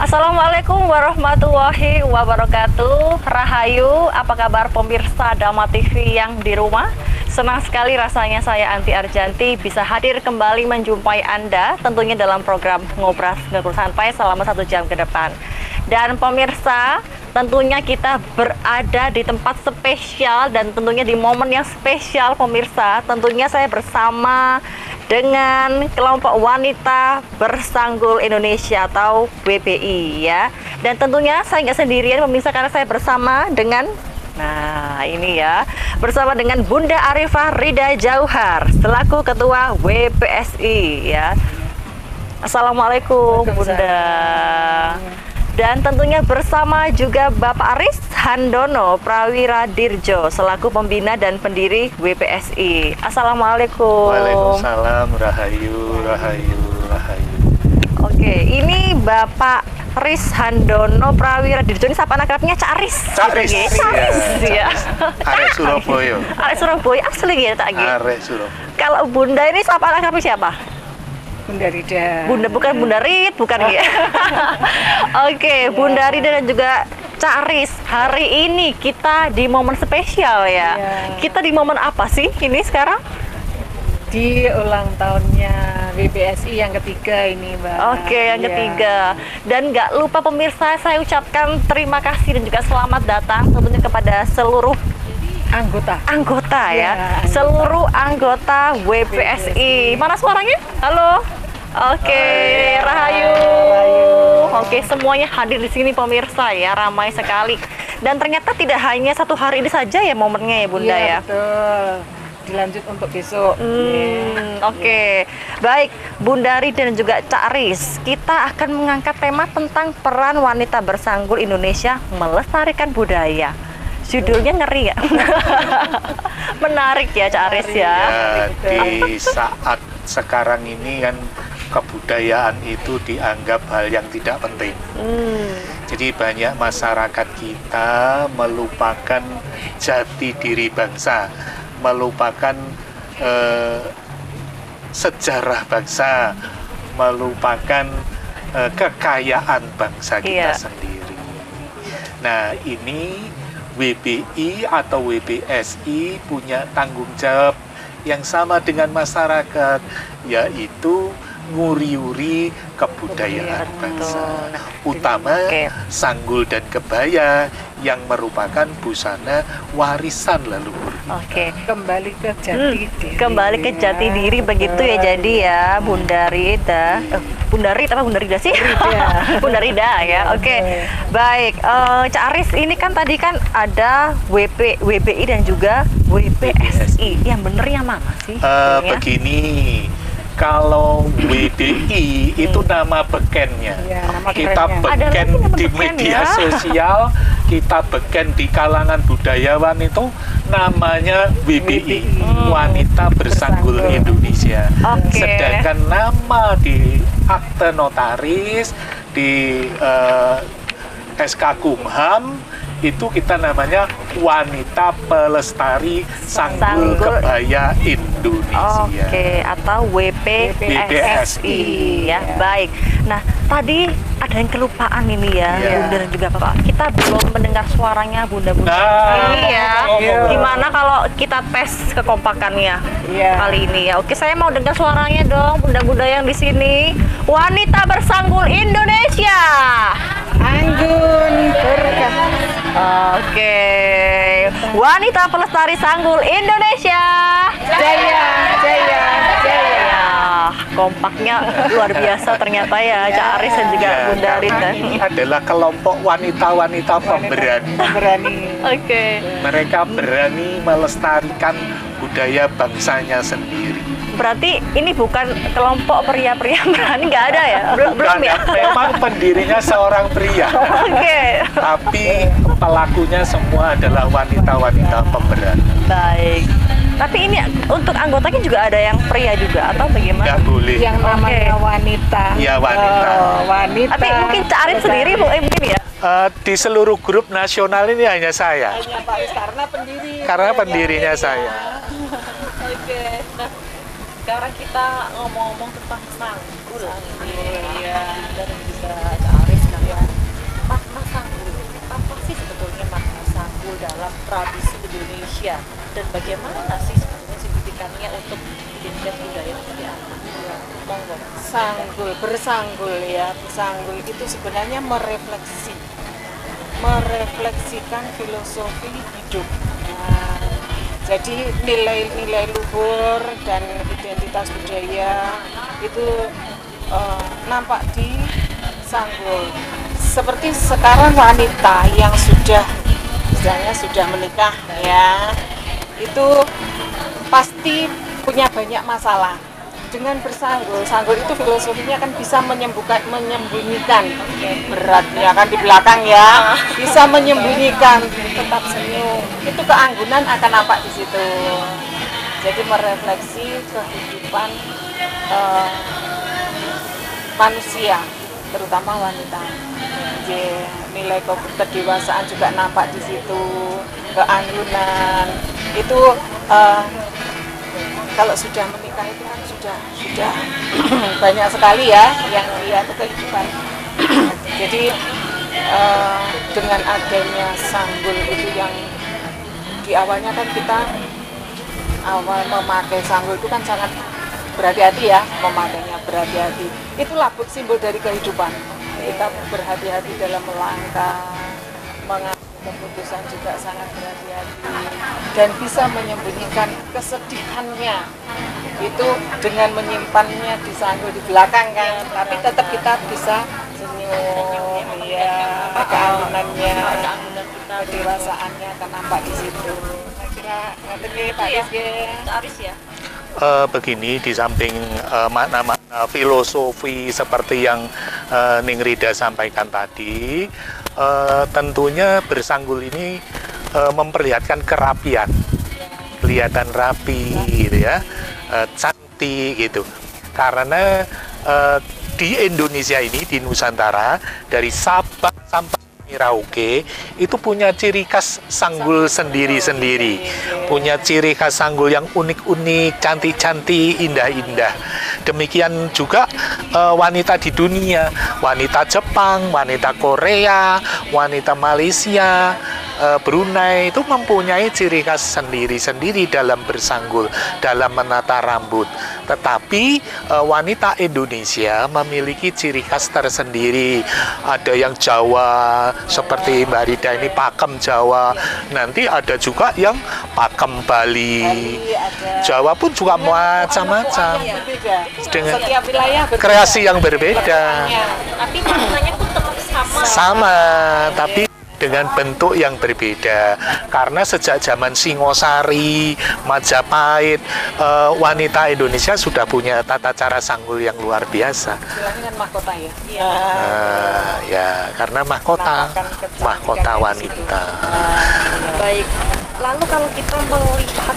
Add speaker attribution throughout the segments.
Speaker 1: Assalamualaikum warahmatullahi wabarakatuh. Rahayu, apa kabar pemirsa Dama TV yang di rumah? Senang sekali rasanya saya Anti Arjanti bisa hadir kembali menjumpai Anda tentunya dalam program Ngobrol Santai selama 1 jam ke depan. Dan pemirsa, tentunya kita berada di tempat spesial dan tentunya di momen yang spesial pemirsa. Tentunya saya bersama dengan kelompok wanita bersanggul Indonesia atau WBI ya. Dan tentunya saya nggak sendirian pemirsa karena saya bersama dengan ini ya, bersama dengan Bunda Arifah Rida Jauhar selaku Ketua WPSI ya. Assalamualaikum Bunda. Dan tentunya bersama juga Bapak Aris Handono Prawira Dirjo selaku pembina dan pendiri WPSI. Assalamualaikum.
Speaker 2: Waalaikumsalam. Rahayu, rahayu, rahayu.
Speaker 1: Oke, ini Bapak Aris Handono Prawira Dirjo, ini siapa akrabnya? Cak Aris.
Speaker 2: Cak Aris.
Speaker 1: Ya.
Speaker 2: Arek Surabaya.
Speaker 1: Arek Surabaya asli ya Cak Aris.
Speaker 2: Arek Surabaya.
Speaker 1: Kalau Bunda ini siapa akrabnya siapa?
Speaker 3: Bunda Rida.
Speaker 1: Bunda bukan Bunda Rid, bukan ya. Oke, Bunda Rida dan juga Cak Aris. Hari ini kita di momen spesial ya. Kita di momen apa sih ini sekarang?
Speaker 3: Di ulang tahunnya WPSI yang ketiga ini, Mbak.
Speaker 1: Oke, yang ketiga. Dan nggak lupa pemirsa, saya ucapkan terima kasih dan juga selamat datang tentunya kepada seluruh anggota ya, seluruh anggota WPSI. Mana suaranya? Halo. Oke, Rahayu. Oke, semuanya hadir di sini pemirsa ya, ramai sekali. Dan ternyata tidak hanya 1 hari ini saja ya momennya ya Bunda ya.
Speaker 3: Betul. Dilanjut untuk besok.
Speaker 1: Oke. Baik, Bunda Rida dan juga Cak Aris, kita akan mengangkat tema tentang peran wanita bersanggul Indonesia melestarikan budaya. Judulnya ngeri ya. Menarik ya Cak Aris ya.
Speaker 2: Di saat sekarang ini kan kebudayaan itu dianggap hal yang tidak penting. Jadi banyak masyarakat kita melupakan jati diri bangsa, melupakan sejarah bangsa, melupakan kekayaan bangsa kita sendiri. Nah, ini WBI atau WPSI punya tanggung jawab yang sama dengan masyarakat, yaitu nguri-uri kebudayaan bangsa, utama sanggul dan kebaya yang merupakan busana warisan leluhur.
Speaker 1: Oke,
Speaker 3: kembali ke jati diri.
Speaker 1: Kembali ke jati diri begitu ya, jadi ya Bunda Rida. Bunda Rida apa Bunda Rida sih? Bunda Rida ya. Oke. Baik, Cak Aris, ini kan tadi kan ada WBI dan juga WPSI. Yang bener yang mana sih?
Speaker 2: Begini, kalau WBI itu nama bekennya. Kita beken di media sosial, kita beken di kalangan budayawan itu namanya WBI, Wanita Bersanggul Indonesia. Sedangkan nama di akte notaris, di SK Kumham itu kita namanya Wanita Pelestari Sanggul Kebaya Indonesia.
Speaker 1: Oke, atau WPSI ya. Baik. Nah, tadi ada yang kelupaan ini ya, Bunda dan juga Bapak. Kita belum mendengar suaranya Bunda-bunda. Ini ya. Gimana kalau kita tes kekompakannya kali ini ya? Oke, saya mau dengar suaranya dong, Bunda-bunda yang di sini. Wanita Bersanggul Indonesia.
Speaker 3: Anggun berkah.
Speaker 1: Oke, Wanita Pelestari Sanggul Indonesia.
Speaker 3: Jaya, jaya, jaya.
Speaker 1: Kompaknya luar biasa ternyata ya, Cak Aris dan juga Bunda Rida.
Speaker 2: Ini adalah kelompok wanita-wanita pemberani.
Speaker 1: Oke.
Speaker 2: Mereka berani melestarikan budaya bangsanya sendiri.
Speaker 1: Berarti ini bukan kelompok pria-pria berani, nggak ada ya? Belum ya?
Speaker 2: Memang pendirinya seorang pria.
Speaker 1: Oke.
Speaker 2: Tapi pelakunya semua adalah wanita-wanita pemberani.
Speaker 1: Baik. Tapi ini untuk anggotanya juga ada yang pria juga atau bagaimana?
Speaker 2: Nggak boleh.
Speaker 3: Yang namanya wanita.
Speaker 2: Iya, wanita.
Speaker 3: Wanita.
Speaker 1: Tapi mungkin Cak Aris sendiri mungkin ya?
Speaker 2: Di seluruh grup nasional ini hanya saya.
Speaker 3: Hanya Pak Is, karena pendiri.
Speaker 2: Karena pendirinya saya.
Speaker 1: Oke. Nah, sekarang kita ngomong-ngomong tentang sanggul. Iya. Dan juga Cak Aris kalian sanggul. Apa sih sebetulnya makna sanggul dalam tradisi Indonesia dan bagaimana sih sebenarnya signifikannya untuk identitas budaya seperti apa? Monggo.
Speaker 3: Sanggul, bersanggul ya. Bersanggul itu sebenarnya merefleksikan filosofi hidup. Nah, jadi nilai-nilai luhur dan identitas budaya itu nampak di sanggul. Seperti sekarang wanita yang misalnya sudah menikah ya, itu pasti punya banyak masalah. Dengan bersanggul, sanggul itu filosofinya kan bisa menyembunyikan beratnya kan di belakang ya, bisa menyembunyikan, tetap senyum. Itu keanggunan akan nampak di situ. Jadi merefleksi kehidupan manusia, terutama wanita. Jadi, nilai kedewasaan juga nampak di situ, keanggunan. Itu kalau sudah menikah itu kan sudah banyak sekali ya yang lihat kehidupan. Jadi dengan adanya sanggul itu yang di awalnya kan kita awal memakai sanggul itu kan sangat berhati-hati ya, memakainya berhati-hati. Itulah simbol dari kehidupan. Kita berhati-hati dalam melangkah, mengambil keputusan juga sangat berhati-hati dan bisa menyembunyikan kesedihannya itu dengan menyimpannya di sanggul di belakang kan, tapi tetap kita bisa senyum ya, keanggunannya, kedewasaannya akan nampak di situ. Saya kira ngerti Pak
Speaker 1: Aris ya.
Speaker 2: Begini, di samping makna-makna filosofi seperti yang Ning Rida sampaikan tadi, tentunya bersanggul ini memperlihatkan kerapian, kelihatan rapi gitu ya, cantik gitu. Karena di Indonesia ini, di Nusantara, dari Sabang sampai Merauke itu punya ciri khas sanggul sendiri-sendiri, punya ciri khas sanggul yang unik-unik, cantik-cantik, indah-indah. Demikian juga wanita di dunia, wanita Jepang, wanita Korea, wanita Malaysia, Brunei itu mempunyai ciri khas sendiri-sendiri dalam bersanggul, dalam menata rambut. Tetapi wanita Indonesia memiliki ciri khas tersendiri. Ada yang Jawa, seperti Mbak Rida ini pakem Jawa. Nanti ada juga yang pakem Bali. Jawa pun juga macam-macam. Dengan
Speaker 3: setiap wilayah
Speaker 2: kreasi yang berbeda.
Speaker 1: Tapi maknanya pun tetap sama.
Speaker 2: Sama, tapi dengan bentuk yang berbeda. Karena sejak zaman Singosari, Majapahit, wanita Indonesia sudah punya tata cara sanggul yang luar biasa.
Speaker 3: Istilahnya kan mahkota ya.
Speaker 2: Ya, karena mahkota wanita.
Speaker 1: Baik. Lalu kalau kita melihat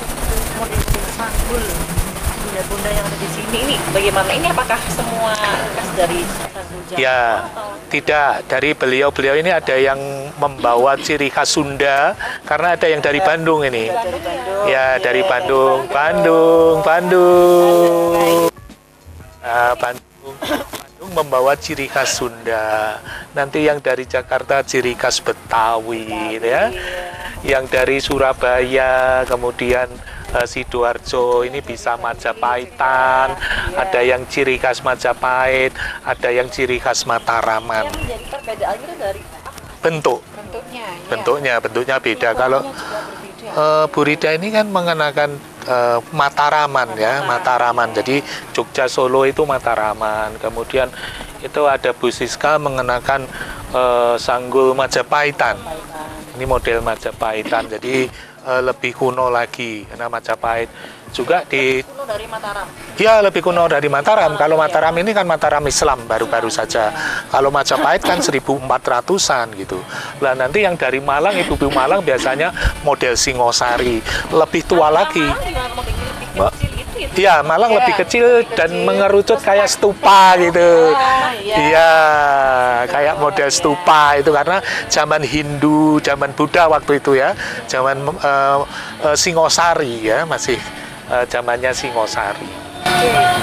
Speaker 1: model sanggul bunda-bunda yang ada di sini ini bagaimana? Ini apakah semua khas dari sanggul Jawa?
Speaker 2: Ya,
Speaker 1: atau?
Speaker 2: tidak. Dari beliau-beliau ini ada yang membawa ciri khas Sunda, karena ada yang dari Bandung ini. Ya, dari Bandung. Nah, Bandung membawa ciri khas Sunda. Nanti yang dari Jakarta ciri khas Betawi, ya. Yang dari Surabaya, kemudian Sidoarjo ini bisa Majapahitan, ada yang ciri khas Majapahit, ada yang ciri khas Mataraman.
Speaker 1: Yang menjadi perbedaannya itu dari
Speaker 2: Bentuknya beda. Kalau Bu Rida ini kan mengenakan Mataraman ya, Mataraman. Jadi Jogja Solo itu Mataraman. Kemudian itu ada Bu Siska mengenakan sanggul Majapahitan. Ini model Majapahitan. Jadi lebih kuno lagi karena Majapahit juga
Speaker 1: kuno dari Mataram.
Speaker 2: Ya, lebih kuno dari Mataram. Kalau Mataram ini kan Mataram Islam baru-baru saja. Kalau Majapahit kan 1400-an gitu. Lah nanti yang dari Malang, Ibu Malang biasanya model Singosari, lebih tua lagi. Iya, Malang lebih kecil dan mengerucut kayak stupa gitu. Iya, kayak model stupa itu karena zaman Hindu, zaman Buddha waktu itu ya, zaman Singosari ya, masih zamannya Singosari.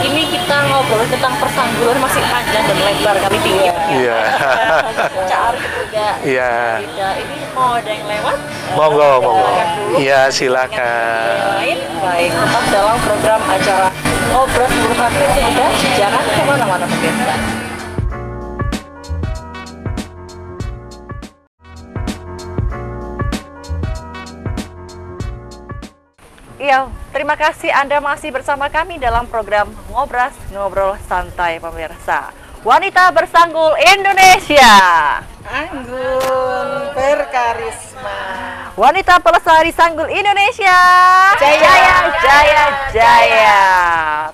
Speaker 1: Ini kita ngobrol tentang persanggulan masih panjang dan lebar kami pikir.
Speaker 2: Iya.
Speaker 1: Cak Arif juga.
Speaker 2: Iya.
Speaker 1: Rida, ini mau ada yang lewat?
Speaker 2: Monggo, monggo.
Speaker 1: Silakan dulu.
Speaker 2: Iya, silakan.
Speaker 1: Baik, baik. Tetap dalam program acara Ngobrol Bersama Muda. Jangan kemana-mana pemirsa. Iya, terima kasih Anda masih bersama kami dalam program Ngobras Ngobrol Santai pemirsa. Wanita Bersanggul Indonesia.
Speaker 3: Anggun berkarisma.
Speaker 1: Wanita Pelestari Sanggul Indonesia.
Speaker 3: Jaya.
Speaker 1: Jaya, jaya, jaya.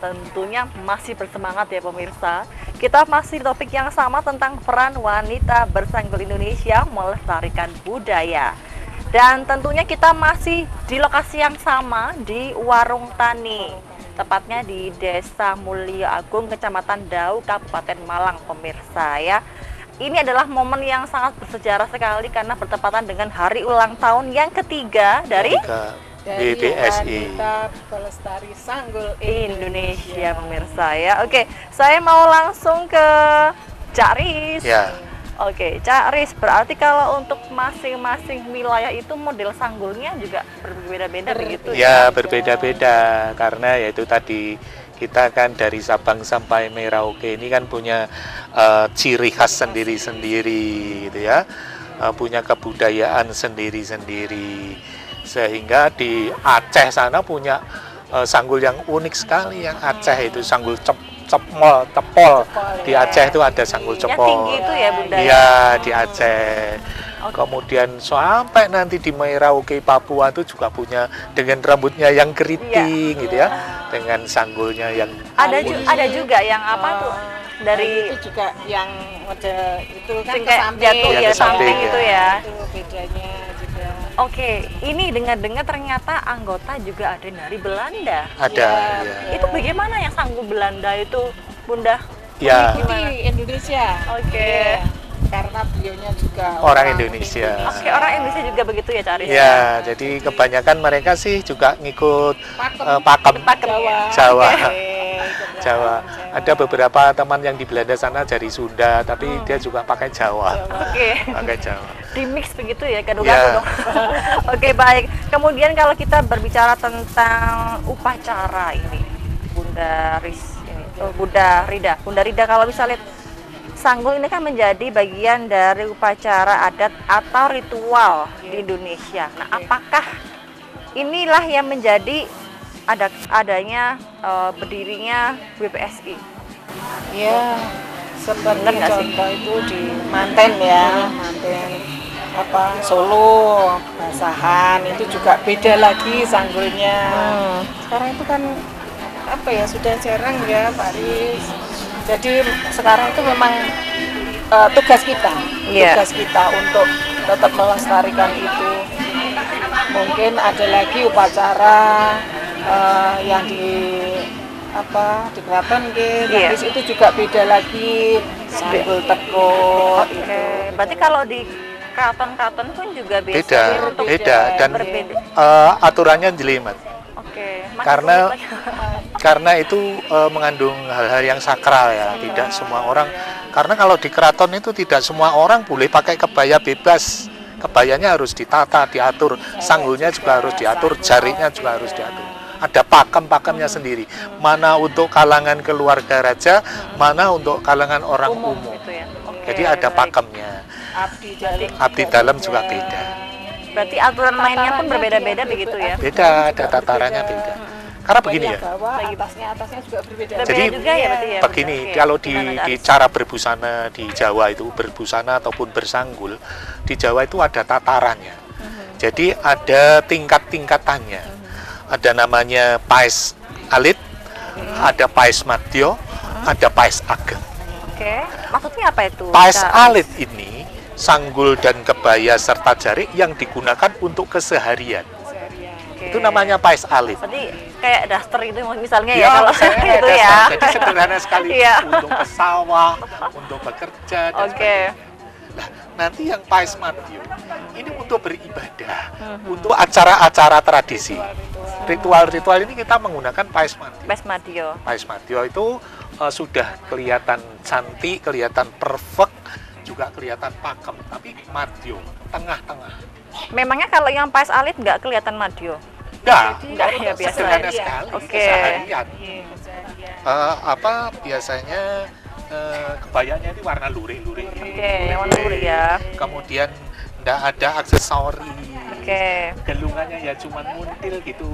Speaker 1: Tentunya masih bersemangat ya pemirsa. Kita masih topik yang sama tentang peran wanita bersanggul Indonesia melestarikan budaya. Dan tentunya kita masih di lokasi yang sama di Warung Tani, tepatnya di Desa Mulya Agung, Kecamatan Dau, Kabupaten Malang, pemirsa ya. Ini adalah momen yang sangat bersejarah sekali karena bertepatan dengan hari ulang tahun yang ketiga dari
Speaker 2: BPSI.
Speaker 3: Wanita Pelestari Sanggul
Speaker 1: Indonesia, pemirsa ya. Oke, saya mau langsung ke Cak Riz.
Speaker 2: Ya.
Speaker 1: Oke, Cak Riz, berarti kalau untuk masing-masing wilayah itu model sanggulnya juga berbeda-beda begitu
Speaker 2: Ya, berbeda-beda karena yaitu tadi kita kan dari Sabang sampai Merauke ini kan punya ciri khas sendiri-sendiri gitu ya. Punya kebudayaan sendiri-sendiri. Sehingga di Aceh sana punya sanggul yang unik sekali, yang Aceh itu sanggul cepol. Di Aceh itu ada sanggul
Speaker 1: Yang
Speaker 2: cepol.
Speaker 1: tinggi itu ya Bunda?
Speaker 2: Iya, di Aceh. Kemudian sampai nanti di Merauke, Papua itu juga punya dengan rambutnya yang keriting gitu ya, dengan sanggulnya yang
Speaker 1: Ada juga yang apa tuh dari
Speaker 3: itu juga yang model itu kan
Speaker 1: Sing
Speaker 3: ke
Speaker 1: kayak
Speaker 3: samping.
Speaker 1: jatuh
Speaker 2: ya,
Speaker 1: ya,
Speaker 2: ke samping
Speaker 1: samping
Speaker 2: ya.
Speaker 1: itu ya.
Speaker 3: Itu bedanya juga.
Speaker 1: Oke, ini dengar-dengar ternyata anggota juga ada dari Belanda.
Speaker 2: ada.
Speaker 3: Ya,
Speaker 2: Ya.
Speaker 1: Itu bagaimana yang sanggul Belanda itu, Bunda?
Speaker 2: Ya,
Speaker 3: Di Indonesia.
Speaker 1: Oke.
Speaker 3: Iya, karena beliaunya juga
Speaker 2: orang Indonesia.
Speaker 1: Oke, orang Indonesia juga begitu ya, Cak Riz?
Speaker 2: Ya, jadi kebanyakan mereka sih juga ngikut pakem
Speaker 1: Pakem ya?
Speaker 2: Jawa.
Speaker 3: Oke,
Speaker 2: Jawa. Ada beberapa teman yang di Belanda sana dari Sunda, tapi dia juga pakai Jawa.
Speaker 1: Oke.
Speaker 2: Pakai Jawa.
Speaker 1: Di mix begitu ya,
Speaker 2: Ya.
Speaker 1: gado-gado dong. Oke, baik. Kemudian kalau kita berbicara tentang upacara ini, Bunda Riz ini, Bunda Rida kalau bisa lihat sanggul ini kan menjadi bagian dari upacara adat atau ritual di Indonesia. Nah, apakah inilah yang menjadi adanya berdirinya BPSI?
Speaker 3: Ya, seperti
Speaker 1: Bener nggak sih?
Speaker 3: contoh itu di Manten ya, Manten apa Solo, Basahan itu juga beda lagi sanggulnya. Sekarang itu kan apa ya sudah jarang ya Pak Riz. Jadi sekarang itu memang tugas kita,
Speaker 1: Iya.
Speaker 3: tugas kita untuk tetap melestarikan itu. Mungkin ada lagi upacara yang di keraton gitu.
Speaker 1: Iya.
Speaker 3: Habis itu juga beda lagi sanggul teko.
Speaker 1: Oke, berarti kalau di keraton-keraton pun juga
Speaker 2: Beda,
Speaker 1: untuk
Speaker 2: beda dan
Speaker 1: berbeda.
Speaker 2: aturannya jelimet.
Speaker 1: Oke, masih
Speaker 2: Karena
Speaker 1: sulit lagi.
Speaker 2: karena itu mengandung hal-hal yang sakral ya, tidak semua orang. Karena kalau di keraton itu tidak semua orang boleh pakai kebaya bebas. Kebayanya harus ditata, diatur, sanggulnya juga harus diatur, jaritnya juga harus diatur. Ada pakem-pakemnya sendiri. Mana untuk kalangan keluarga raja, mana untuk kalangan orang umum.
Speaker 1: gitu ya. Oke,
Speaker 2: Jadi ada
Speaker 1: baik.
Speaker 2: pakemnya.
Speaker 3: Abdi dalam
Speaker 2: Juga beda.
Speaker 1: Berarti aturan mainnya pun berbeda-beda begitu ya.
Speaker 2: Beda, ada tatarannya beda. Karena begini ya.
Speaker 3: Bawah, atasnya juga berbeda.
Speaker 1: Berbeda
Speaker 2: Jadi
Speaker 1: juga ya berarti ya.
Speaker 2: begini,
Speaker 1: Oke,
Speaker 2: kalau
Speaker 1: gimana, Cak
Speaker 2: di
Speaker 1: Riz?
Speaker 2: cara berbusana di Jawa itu berbusana ataupun bersanggul, di Jawa itu ada tatarannya. Jadi ada tingkat-tingkatannya. Ada namanya Pais Alit, ada Pais Madya, ada Pais Ageng.
Speaker 1: Oke, maksudnya apa itu?
Speaker 2: Pais
Speaker 1: Cak?
Speaker 2: Alit ini sanggul dan kebaya serta jarik yang digunakan untuk keseharian.
Speaker 1: Oke.
Speaker 2: Itu namanya Pais Alit.
Speaker 1: Berarti kayak daster itu misalnya ya,
Speaker 2: Ya,
Speaker 1: kalau
Speaker 2: misalnya
Speaker 1: gitu
Speaker 2: ada
Speaker 1: ya.
Speaker 2: Jadi sederhana sekali
Speaker 1: Iya.
Speaker 2: untuk ke sawah, untuk bekerja dan
Speaker 1: Oke.
Speaker 2: sebagainya. Nah, nanti yang Pais Madya ini untuk beribadah, untuk acara-acara tradisi. Ritual-ritual ini kita menggunakan Pais Madya.
Speaker 1: Pais Madya.
Speaker 2: Pais Madya itu sudah kelihatan cantik, kelihatan perfect, juga kelihatan pakem, tapi madyo, tengah-tengah.
Speaker 1: Memangnya kalau yang Pais Alit nggak kelihatan madyo?
Speaker 2: Enggak
Speaker 1: ya biasa.
Speaker 2: sederhana
Speaker 3: Iya.
Speaker 2: sekali,
Speaker 1: Oke.
Speaker 2: keseharian.
Speaker 3: Iya, keseharian.
Speaker 2: Biasanya kebayanya ini warna lurik-lurik.
Speaker 1: Oke, yang warna lurik ya.
Speaker 2: Kemudian enggak ada aksesori.
Speaker 1: Oke.
Speaker 2: Gelungannya ya cuma muntil gitu.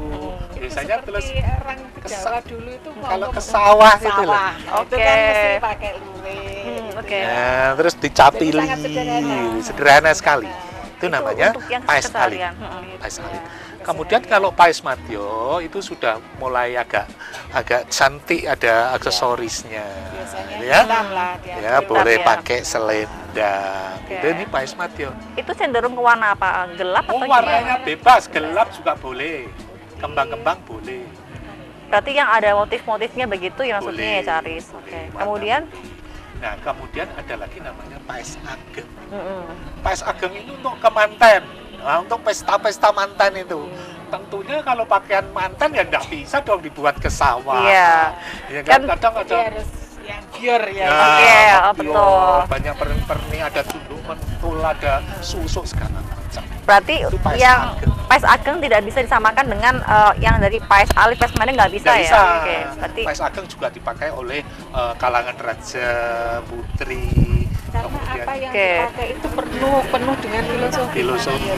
Speaker 2: Biasanya terus
Speaker 3: Seperti orang Jawa dulu itu
Speaker 2: kalau ke sawah gitu loh.
Speaker 3: sawah. Itu
Speaker 1: Oke.
Speaker 3: kan mesti pakai lurik. gitu
Speaker 1: oke.
Speaker 3: ya.
Speaker 2: Nah, terus dicapili,
Speaker 3: Jadi sangat sederhana.
Speaker 2: sederhana sekali. Itu
Speaker 1: Itu
Speaker 2: namanya
Speaker 1: untuk yang
Speaker 2: Pais Alit.
Speaker 1: keseharian.
Speaker 2: Pais Alit. Kemudian kalau Pais Madyo itu sudah mulai agak cantik, ada aksesorisnya,
Speaker 3: Biasanya
Speaker 2: ya.
Speaker 3: hitam lah dia.
Speaker 2: Ya, boleh
Speaker 1: ya.
Speaker 2: pakai selendang.
Speaker 1: Oke.
Speaker 2: Itu ini Pais Madyo.
Speaker 1: Itu cenderung ke warna apa? Gelap
Speaker 2: Oh,
Speaker 1: atau
Speaker 2: warnanya bebas, gelap juga boleh. Kembang-kembang boleh.
Speaker 1: Berarti yang ada motif-motifnya begitu ya maksudnya
Speaker 2: Boleh,
Speaker 1: ya Caris. Oke.
Speaker 2: boleh.
Speaker 1: Kemudian
Speaker 2: Nah, kemudian ada lagi namanya Pais Ageng.
Speaker 1: mm-mm.
Speaker 2: Pais Ageng itu untuk kemanten. Nah, untuk pesta-pesta mantan itu. Tentunya kalau pakaian mantan ya nggak bisa dong dibuat ke sawah.
Speaker 1: Iya.
Speaker 2: Ya kan
Speaker 1: Kan
Speaker 2: kadang ada
Speaker 3: Dia harus yang pure ya.
Speaker 2: ya,
Speaker 1: Oke,
Speaker 2: pior,
Speaker 1: betul.
Speaker 2: banyak perni-perni, ada tunduk mentul, ada susuk segala macam.
Speaker 1: Berarti
Speaker 2: Itu Pais
Speaker 1: yang
Speaker 2: Ageng.
Speaker 1: Pais Ageng tidak bisa disamakan dengan yang dari Pais Alit, Pais Madyo nggak bisa
Speaker 2: Nggak
Speaker 1: ya?
Speaker 2: bisa.
Speaker 1: Oke. Berarti
Speaker 2: Pais Ageng juga dipakai oleh kalangan raja, putri,
Speaker 3: Karena
Speaker 2: kemudian
Speaker 3: apa yang
Speaker 1: Oke.
Speaker 3: dipakai itu penuh dengan filosofi.
Speaker 2: filosofi.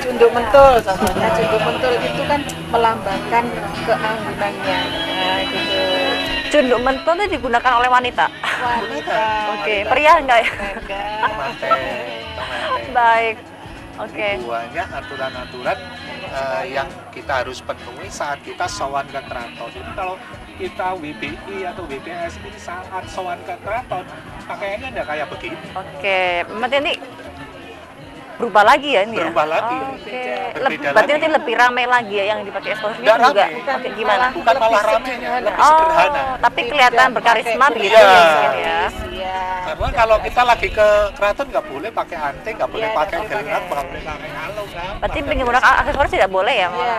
Speaker 3: Cunduk mentul contohnya, cunduk mentul itu kan melambangkan keanggunannya. Nah, gitu.
Speaker 1: cunduk mentul itu digunakan oleh wanita.
Speaker 3: Wanita.
Speaker 1: Oke, pria enggak ya?
Speaker 3: Enggak.
Speaker 2: Kemanten, kemanten.
Speaker 1: Baik. Oke.
Speaker 2: Banyak aturan-aturan yang kita harus penuhi saat kita sowan ke keraton. Jadi kalau kita WBI atau WBS ini saat sowan ke keraton, pakaiannya nggak kayak begini.
Speaker 1: Oke. Berarti nanti berubah lagi ya ini ya?
Speaker 2: Berubah lagi.
Speaker 1: Oke.
Speaker 2: Berbeda
Speaker 1: Berarti
Speaker 2: lagi.
Speaker 1: nanti lebih ramai lagi ya yang dipakai eksposisi
Speaker 2: Nggak
Speaker 1: juga.
Speaker 2: rame.
Speaker 1: Oke, gimana?
Speaker 2: Bukan malah
Speaker 3: Lebih
Speaker 2: ramenya,
Speaker 3: sederhana.
Speaker 2: lebih sederhana.
Speaker 1: Tapi kelihatan
Speaker 3: Tidak
Speaker 1: berkarisma
Speaker 3: pakai
Speaker 1: begitu
Speaker 2: Iya.
Speaker 1: ya mungkin ya.
Speaker 3: Iya.
Speaker 2: Karena kalau kita lagi ke keraton nggak boleh pakai anting, nggak boleh
Speaker 3: Iya,
Speaker 2: pakai
Speaker 3: nggak boleh
Speaker 2: gelang,
Speaker 3: pakai.
Speaker 2: nggak boleh pakai kalung.
Speaker 1: Berarti menggunakan aksesoris tidak boleh ya?
Speaker 3: Iya.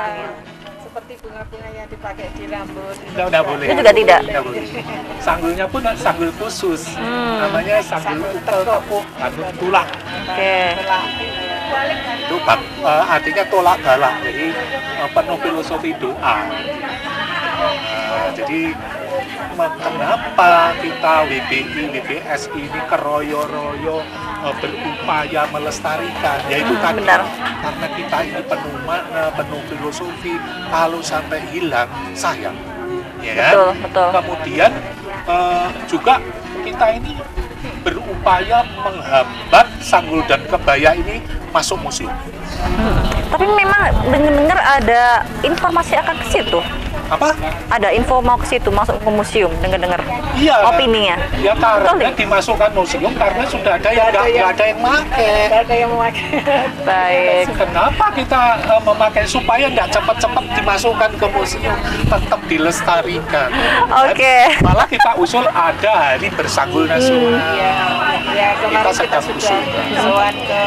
Speaker 3: Seperti bunga-bunga yang dipakai di rambut.
Speaker 2: Nggak boleh.
Speaker 1: Itu juga tidak?
Speaker 2: Nggak boleh. Sanggulnya pun sanggul khusus. Namanya sanggul tepuk, sanggul tulak.
Speaker 1: Oke.
Speaker 2: Itu artinya tolak balak, jadi penuh filosofi doa. Jadi kenapa kita WBI, WBS ini keroyo-royo berupaya melestarikan, yaitu tadi
Speaker 1: benar.
Speaker 2: karena kita ini penuh makna, penuh filosofi, kalau sampai hilang sayang, ya kan?
Speaker 1: Betul, betul.
Speaker 2: Kemudian juga kita ini berupaya menghambat sanggul dan kebaya ini masuk museum.
Speaker 1: Tapi memang dengar-dengar ada informasi akan ke situ.
Speaker 2: Apa?
Speaker 1: Ada info mau ke situ, masuk ke museum, dengar-dengar
Speaker 2: Iya.
Speaker 1: opininya.
Speaker 2: Ya
Speaker 1: Betul,
Speaker 2: karena
Speaker 1: nih?
Speaker 2: dimasukkan museum karena sudah ada yang nggak ada yang pakai.
Speaker 3: Nggak ada yang memakai.
Speaker 1: Baik.
Speaker 2: Kenapa kita memakai supaya nggak cepat-cepat dimasukkan ke museum, tetap dilestarikan.
Speaker 1: Oke.
Speaker 2: Dan malah kita usul ada hari bersanggul nasional.
Speaker 3: Ya, ya kemarin kita
Speaker 2: sedang
Speaker 3: sudah
Speaker 2: usul.
Speaker 3: sowan ke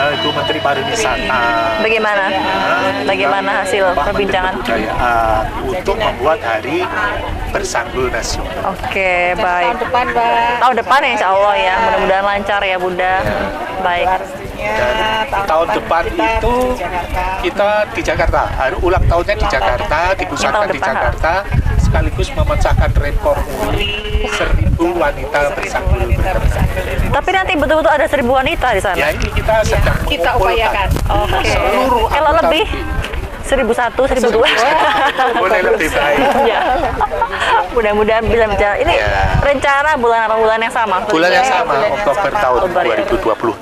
Speaker 2: Ibu Menteri Pariwisata.
Speaker 1: Bagaimana? Bagaimana hasil
Speaker 2: Pak Menteri
Speaker 1: perbincangan?
Speaker 2: Kebudayaan untuk membuat hari bersanggul nasional.
Speaker 1: Oke, baik.
Speaker 3: tahun depan, Mbak.
Speaker 1: Tahun depan ya insya Allah ya, mudah-mudahan lancar ya Bunda. Baik.
Speaker 3: Artinya
Speaker 2: Dan tahun depan
Speaker 3: kita
Speaker 2: itu
Speaker 3: di Jakarta.
Speaker 2: kita di Jakarta, hari ulang tahunnya di Jakarta, dipusatkan
Speaker 1: Tahun
Speaker 2: di
Speaker 1: depan,
Speaker 2: Jakarta, sekaligus memecahkan rekor muri 1.000 wanita bersanggul.
Speaker 1: Tapi nanti betul-betul ada 1.000 wanita di sana.
Speaker 2: Ya ini kita sedang
Speaker 3: kita
Speaker 2: mengumpulkan
Speaker 3: upayakan.
Speaker 1: Oke.
Speaker 2: seluruh
Speaker 1: Kalau
Speaker 2: anggota
Speaker 1: lebih 1.001, 1.002.
Speaker 2: boleh lebih baik.
Speaker 1: Ya. Mudah-mudahan bisa bicara. Ini
Speaker 2: Ya.
Speaker 1: rencana bulan apa bulan yang sama?
Speaker 2: Bulan yang sama,
Speaker 3: bulan yang
Speaker 2: Oktober
Speaker 3: sama.
Speaker 2: tahun
Speaker 1: Oktober ya.
Speaker 2: 2026.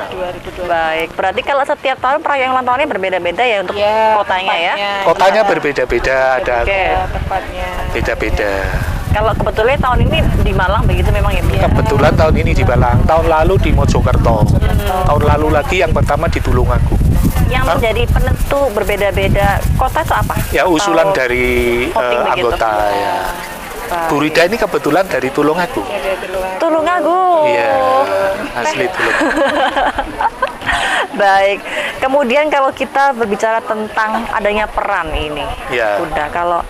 Speaker 1: Baik. Berarti kalau setiap tahun perayaan ulang tahunnya berbeda-beda ya untuk
Speaker 3: Ya,
Speaker 1: kotanya ya.
Speaker 2: Kotanya berbeda-beda, ada
Speaker 1: Oke.
Speaker 3: Tempatnya.
Speaker 2: beda-beda.
Speaker 1: Kalau kebetulan tahun ini di Malang begitu memang ya. Bu?
Speaker 2: Kebetulan tahun ini di Malang, tahun lalu di Mojokerto, tahun lalu lagi yang pertama di Tulungagung.
Speaker 1: Yang menjadi penentu berbeda-beda kota itu apa?
Speaker 2: Ya usulan
Speaker 1: Atau
Speaker 2: dari
Speaker 1: voting begitu?
Speaker 2: anggota ya.
Speaker 1: Baik.
Speaker 2: Bu Rida ini kebetulan dari Tulungagung.
Speaker 3: Ada Tulungagung.
Speaker 1: Tulungagung.
Speaker 2: Iya, asli Tulungagung.
Speaker 1: Baik. Kemudian kalau kita berbicara tentang adanya peran ini,
Speaker 2: Ya.
Speaker 1: udah kalau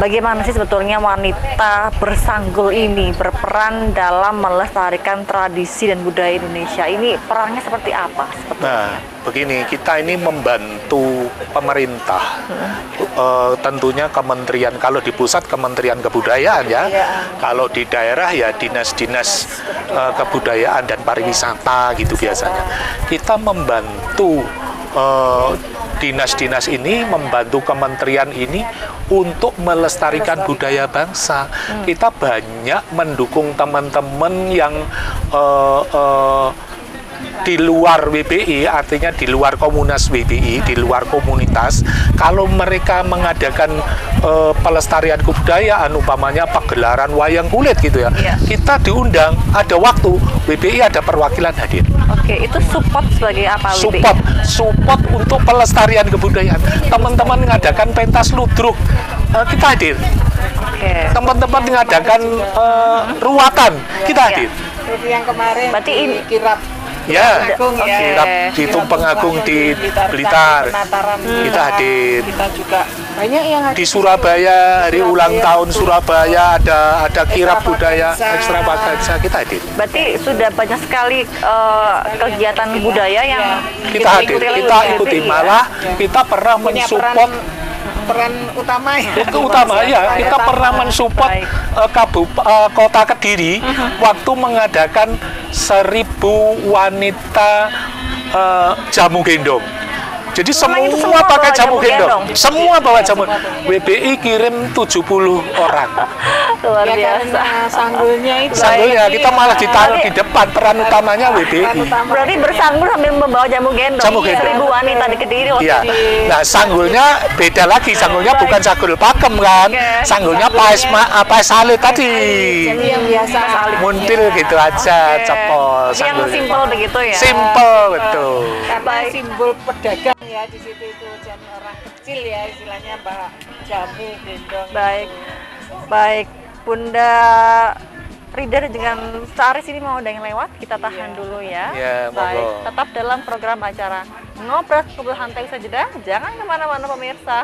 Speaker 1: Bagaimana sih sebetulnya wanita bersanggul ini berperan dalam melestarikan tradisi dan budaya Indonesia? Ini perannya seperti apa?
Speaker 2: Nah, begini, kita ini membantu pemerintah. Tentunya kementerian, kalau di pusat Kementerian Kebudayaan ya, kalau di daerah ya dinas-dinas kebudayaan dan pariwisata gitu biasanya. Kita membantu dinas-dinas ini, membantu kementerian ini untuk melestarikan budaya bangsa. Kita banyak mendukung teman-teman yang di luar WBI, artinya di luar komunitas WBI, di luar komunitas. Kalau mereka mengadakan pelestarian kebudayaan, umpamanya pagelaran wayang kulit gitu ya, kita diundang, ada waktu, WBI ada perwakilan hadir.
Speaker 1: Oke, itu support sebagai apa?
Speaker 2: Support untuk pelestarian kebudayaan. Teman-teman mengadakan pentas ludruk, kita hadir. Teman-teman mengadakan ruatan, kita hadir.
Speaker 3: Seperti yang kemarin
Speaker 1: berarti ini
Speaker 3: kirap
Speaker 2: ya,
Speaker 3: kirap
Speaker 2: di Tumpeng Agung di Blitar, kita hadir.
Speaker 3: Kita juga banyak yang hadir.
Speaker 2: Di Surabaya, hari ulang tahun Surabaya ada kirap budaya ekstravaganza, kita hadir.
Speaker 1: Berarti sudah banyak sekali kegiatan budaya yang
Speaker 2: kita hadir, kita ikuti, malah kita pernah mensupport
Speaker 3: peran utama ya.
Speaker 2: Itu utama ya, kita pernah mensupport Kota Kediri waktu mengadakan 1000 wanita jamu gendong. Jadi semua pakai jamu gendong. Semua bawa jamu. WBI kirim 70 orang.
Speaker 1: Luar biasa.
Speaker 3: Sanggulnya itu.
Speaker 2: Sanggulnya kita malah ditaruh di depan, peran utamanya WBI.
Speaker 1: Berarti bersanggul sambil membawa jamu gendong.
Speaker 2: Jamu gendong.
Speaker 1: 1000 wanita di Kediri.
Speaker 2: Iya. Nah, sanggulnya beda lagi. Sanggulnya bukan sanggul pakem kan. Sanggulnya paes salit tadi.
Speaker 3: Jadi yang biasa
Speaker 2: Muntil gitu aja, cepol.
Speaker 1: Yang simpel begitu ya.
Speaker 2: Simpel betul.
Speaker 3: Karena simbol pedagang ya di situ itu, dan orang kecil ya istilahnya Mbak jamu gendong.
Speaker 1: Baik, Bunda Rida dengan Saris ini mau ada yang lewat, kita tahan dulu ya. Baik, tetap dalam program acara Ngobrol Ngobrol Santai Usai Jeda, jangan kemana-mana pemirsa.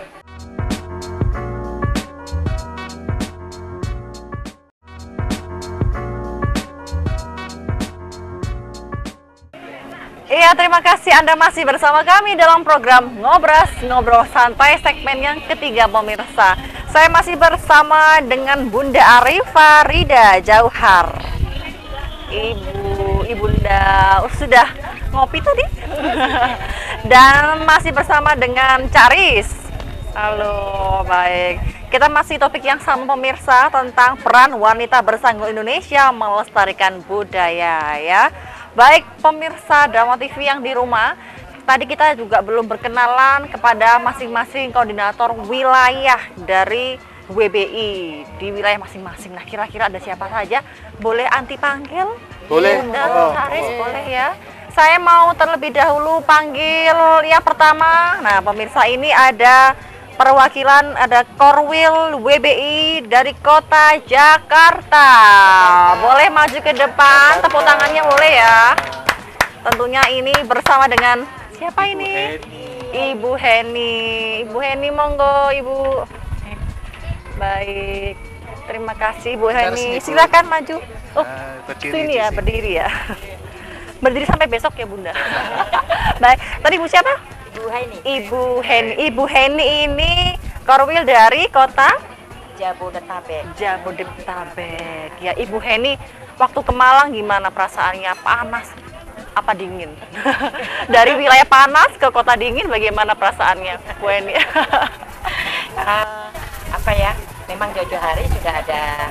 Speaker 1: Iya, terima kasih Anda masih bersama kami dalam program Ngobrol Santai segmen yang ketiga pemirsa. Saya masih bersama dengan Bunda Arifa Rida Jauhar. Ibunda sudah ngopi tadi? Dan masih bersama dengan Caris. Halo, baik. Kita masih topik yang sama pemirsa tentang peran wanita bersanggul Indonesia melestarikan budaya ya. Baik pemirsa Drama TV yang di rumah, tadi kita juga belum berkenalan kepada masing-masing koordinator wilayah dari WBI di wilayah masing-masing. Nah, kira-kira ada siapa saja? Boleh Anti panggil?
Speaker 2: Boleh.
Speaker 1: Bunda Saris, boleh ya. Saya mau terlebih dahulu panggil yang pertama. Nah, pemirsa ini ada perwakilan, ada Korwil WBI dari Kota Jakarta. Boleh maju ke depan, tepuk tangannya boleh ya. Tentunya ini bersama dengan siapa ini? Ibu Heni. Ibu Heni, monggo Ibu. Baik, terima kasih Bu Heni. Silakan maju. Oh, sini ya, berdiri ya. Berdiri sampai besok ya Bunda. Baik, tadi Bu siapa? Ibu Heni ini Korwil dari Kota
Speaker 3: Jabodetabek.
Speaker 1: Ya, Ibu Heni waktu ke Malang gimana perasaannya? Panas apa dingin? Dari wilayah panas ke kota dingin bagaimana perasaannya, Bu Heni?
Speaker 4: Apa ya? Memang jauh-jauh hari sudah ada